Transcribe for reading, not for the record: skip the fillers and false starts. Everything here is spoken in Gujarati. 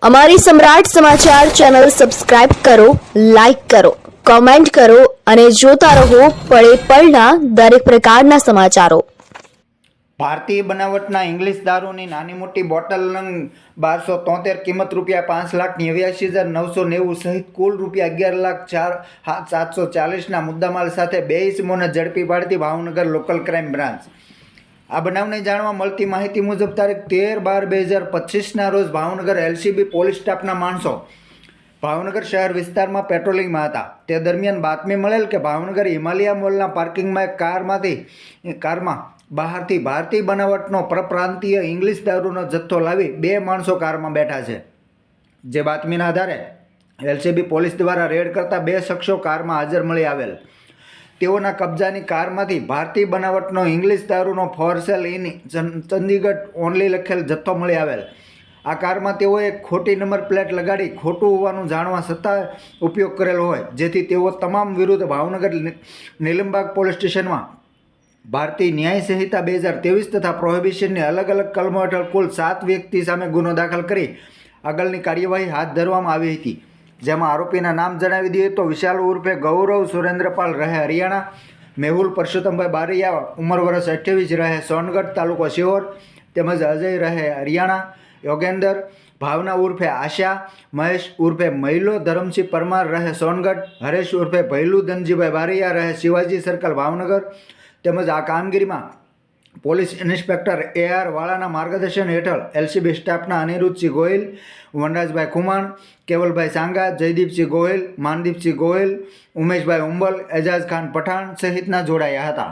અમારી સમ્રાટ સમાચાર ચેનલ સબસ્ક્રાઇબ કરો, લાઇક કરો, કોમેન્ટ કરો અને જોતા રહો પળે પળના દરેક પ્રકારના સમાચારો. ભારતીય બનાવટના ઇંગ્લિશ દારૂની નાની મોટી બોટલ નંગ 1273 કિંમત ₹5,89,990 સહિત કુલ ₹11,04,740ના મુદ્દામાલ સાથે બે ઇસમોને ઝડપી પાડતી ભાવનગર લોકલ ક્રાઇમ બ્રાન્ચ. આ બનાવને જાણવા મળતી માહિતી મુજબ તારીખ 13/12/2025ના રોજ ભાવનગર એલસીબી પોલીસ સ્ટાફના માણસો ભાવનગર શહેર વિસ્તારમાં પેટ્રોલિંગમાં હતા. તે દરમિયાન બાતમી મળેલ કે ભાવનગર હિમાલયા મોલના પાર્કિંગમાં એક કારમાં બહારથી ભારતીય બનાવટનો પરપ્રાંતીય ઇંગ્લિશ દારૂનો જથ્થો લાવી બે માણસો કારમાં બેઠા છે. જે બાતમીના આધારે એલસીબી પોલીસ દ્વારા રેડ કરતા બે શખ્સો કારમાં હાજર મળી આવેલ. તેઓના કબજાની કારમાંથી ભારતીય બનાવટનો ઇંગ્લિશ દારૂનો for sale in Chandigarh only લખેલ જથ્થો મળી આવેલ. આ કારમાં તેઓએ ખોટી નંબર પ્લેટ લગાડી ખોટું હોવાનું જાણવા છતાં ઉપયોગ કરેલો હોય, જેથી તેઓ તમામ વિરુદ્ધ ભાવનગર નીલમબાગ પોલીસ સ્ટેશનમાં ભારતીય ન્યાય સંહિતા 2023 તથા પ્રોહિબિશનની અલગ અલગ કલમો હેઠળ કુલ 7 વ્યક્તિ સામે ગુનો દાખલ કરી આગળની કાર્યવાહી હાથ ધરવામાં આવી હતી. જેમાં આરોપીના નામ જણાવી દઈએ તો વિશાલ ઉર્ફે ગૌરવ સુરેન્દ્રપાલ રહે હરિયાણા, મેહુલ પરસોત્તમભાઈ બારૈયા ઉંમર વર્ષ 28 રહે સોનગઢ તાલુકો શિહોર, તેમજ અજય રહે હરિયાણા, યોગેન્દર, ભાવના ઉર્ફે આશા, મહેશ ઉર્ફે મહિલો ધરમસિંહ પરમાર રહે સોનગઢ, હરેશ ઉર્ફે ભૈલુ ધનજીભાઈ બારૈયા રહે શિવાજી સર્કલ ભાવનગર. તેમજ આ કામગીરીમાં પોલીસ ઇન્સ્પેક્ટર AR વાળાના માર્ગદર્શન હેઠળ એલસીબી સ્ટાફના અનિરુદ્ધસિંહ ગોહિલ, વનરાજભાઈ ખુમાણ, કેવલભાઈ સાંગા, જયદીપસિંહ ગોહિલ, માનદીપસિંહ ગોહિલ, ઉમેશભાઈ ઉંબલ, એજાજ ખાન પઠાણ સહિતના જોડાયા હતા.